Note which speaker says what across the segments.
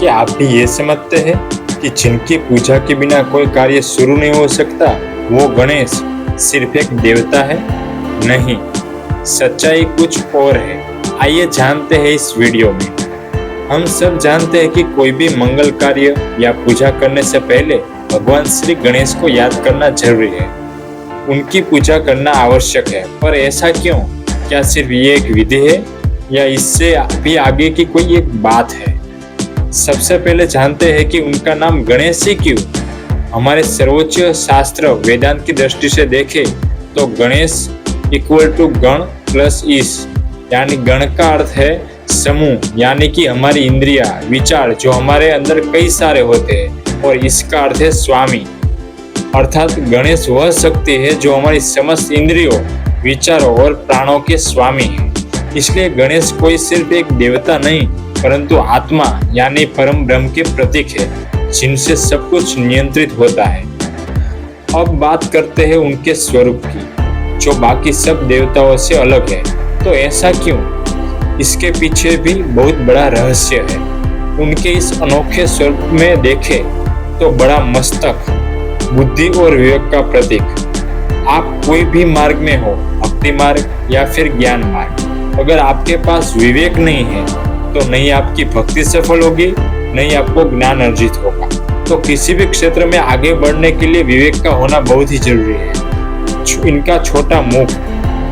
Speaker 1: क्या आप भी ये समझते हैं कि जिनकी पूजा के बिना कोई कार्य शुरू नहीं हो सकता, वो गणेश सिर्फ एक देवता है? नहीं, सच्चाई कुछ और है। आइए जानते हैं इस वीडियो में। हम सब जानते हैं कि कोई भी मंगल कार्य या पूजा करने से पहले भगवान श्री गणेश को याद करना जरूरी है। उनकी पूजा करना आवश्यक है, पर ऐसा क्यों? क्या सिर्फ ये एक विधि है या इससे भी आगे की कोई एक बात है? सबसे पहले जानते हैं कि उनका नाम गणेश ही क्यों। हमारे सर्वोच्च शास्त्र वेदांत की दृष्टि से देखें तो गणेश इक्वल टू गण प्लस ईश, यानी गण का अर्थ है समूह, यानी कि हमारी इंद्रिया विचार जो हमारे अंदर कई सारे होते हैं, और इसका अर्थ है स्वामी, अर्थात गणेश वह शक्ति है जो हमारी समस्त इंद्रियों विचारों और प्राणों के स्वामी है। इसलिए गणेश कोई सिर्फ एक देवता नहीं परंतु आत्मा यानी परम ब्रह्म के प्रतीक है, जिनसे सब कुछ नियंत्रित होता है। अब बात करते हैं उनके स्वरूप की, जो बाकी सब देवताओं से अलग है। तो ऐसा क्यों? इसके पीछे भी बहुत बड़ा रहस्य है। उनके इस अनोखे स्वरूप में देखें तो बड़ा मस्तक, बुद्धि और विवेक का प्रतीक। आप कोई भी मार्ग में हो, भक्ति मार्ग या फिर ज्ञान मार्ग, अगर आपके पास विवेक नहीं है तो नहीं आपकी भक्ति सफल होगी, नहीं आपको ज्ञान अर्जित होगा। तो किसी भी क्षेत्र में आगे बढ़ने के लिए विवेक का होना बहुत ही जरूरी है। इनका छोटा मुख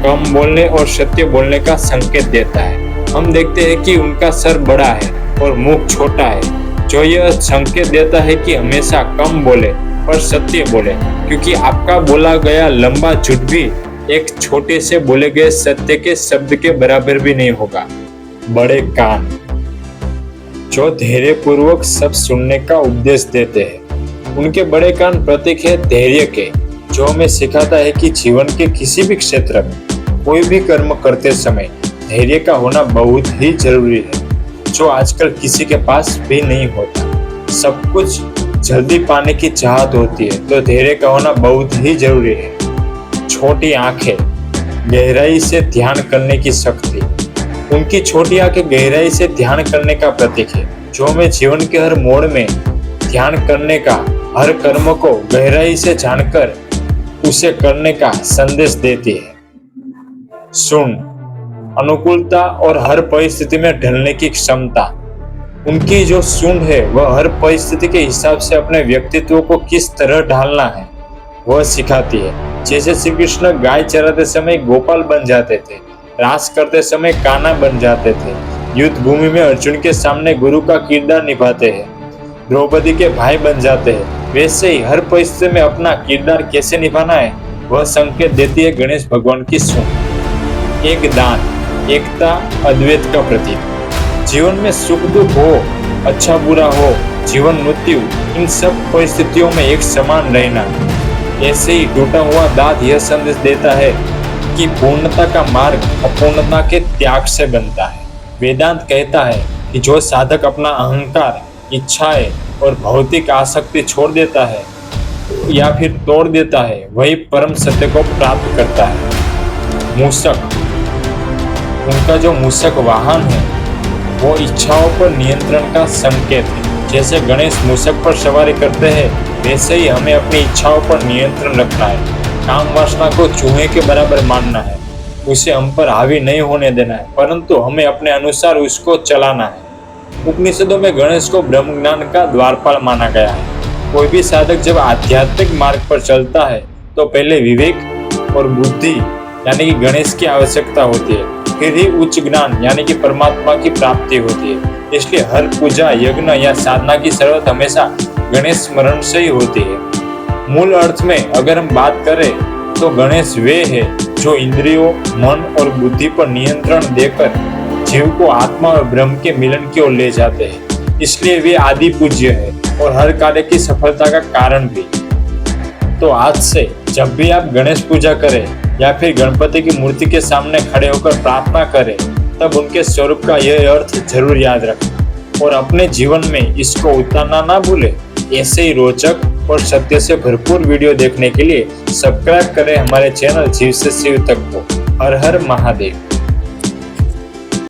Speaker 1: कम बोलने और सत्य बोलने का संकेत देता है। हम देखते हैं कि उनका सर बड़ा है और मुख छोटा है, जो यह संकेत देता है कि हमेशा कम बोले पर सत्य बोले, क्योंकि आपका बोला गया लंबा झूठ भी एक छोटे से बोले गए सत्य के शब्द के बराबर भी नहीं होगा। बड़े कान, जो धैर्य पूर्वक सब सुनने का उपदेश देते हैं। उनके बड़े कान प्रतीक है धैर्य के, जो हमें सिखाता है कि जीवन के किसी भी क्षेत्र में कोई भी कर्म करते समय धैर्य का होना बहुत ही जरूरी है, जो आजकल किसी के पास भी नहीं होता। सब कुछ जल्दी पाने की चाहत होती है, तो धैर्य का होना बहुत ही जरूरी है। छोटी आंखें, गहराई से ध्यान करने की शक्ति। उनकी छोटी आंखें गहराई से ध्यान करने का प्रतीक है, जो हमें जीवन के हर मोड़ में ध्यान करने का, हर कर्म को गहराई से जानकर उसे करने का संदेश देती है। सुन, अनुकूलता और हर परिस्थिति में ढलने की क्षमता। उनकी जो सूंड है वह हर परिस्थिति के हिसाब से अपने व्यक्तित्व को किस तरह ढालना है वह सिखाती है। जैसे श्री कृष्ण गाय चराते समय गोपाल बन जाते थे, रास करते समय कान्हा बन जाते थे, युद्ध भूमि में अर्जुन के सामने गुरु का किरदार निभाते हैं, द्रौपदी के भाई बन जाते हैं, वैसे ही हर परिस्थिति में अपना किरदार कैसे निभाना है वह संकेत देती है गणेश भगवान की सूंड। एक दान, एकता, अद्वैत का प्रतीक। जीवन में सुख दुख हो, अच्छा बुरा हो, जीवन मृत्यु, इन सब परिस्थितियों में एक समान रहना। ऐसे ही टूटा हुआ दांत यह संदेश देता है कि पूर्णता का मार्ग अपूर्णता के त्याग से बनता है। वेदांत कहता है कि जो साधक अपना अहंकार, इच्छाएं और भौतिक आसक्ति छोड़ देता है या फिर तोड़ देता है, वही परम सत्य को प्राप्त करता है। मूषक, उनका जो मूषक वाहन है वो इच्छाओं पर नियंत्रण का संकेत है। जैसे गणेश मूषक पर सवारी करते हैं, वैसे ही हमें अपनी इच्छाओं पर नियंत्रण रखना है। काम वासना को चूहे के बराबर मानना है, उसे हम पर हावी नहीं होने देना है, परंतु हमें अपने अनुसार उसको चलाना है। उपनिषदों में गणेश को ब्रह्म ज्ञान का द्वारपाल माना गया है। कोई भी साधक जब आध्यात्मिक मार्ग पर चलता है तो पहले विवेक और बुद्धि यानी कि गणेश की आवश्यकता होती है, फिर ही उच्च ज्ञान यानी कि परमात्मा की प्राप्ति होती है। इसलिए हर पूजा, यज्ञ या साधना की शुरुआत हमेशा गणेश स्मरण से ही होती है। मूल अर्थ में अगर हम बात करें तो गणेश वे है जो इंद्रियों, मन और बुद्धि पर नियंत्रण देकर जीव को आत्मा और ब्रह्म के मिलन की ओर ले जाते हैं। इसलिए वे आदि पूज्य है और हर कार्य की सफलता का कारण भी। तो आज से जब भी आप गणेश पूजा करें या फिर गणपति की मूर्ति के सामने खड़े होकर प्रार्थना करें, तब उनके स्वरूप का यह अर्थ जरूर याद रखें और अपने जीवन में इसको उतारना ना भूलें। ऐसे ही रोचक और सत्य से भरपूर वीडियो देखने के लिए सब्सक्राइब करें हमारे चैनल जीव से शिव तक को। हर हर महादेव।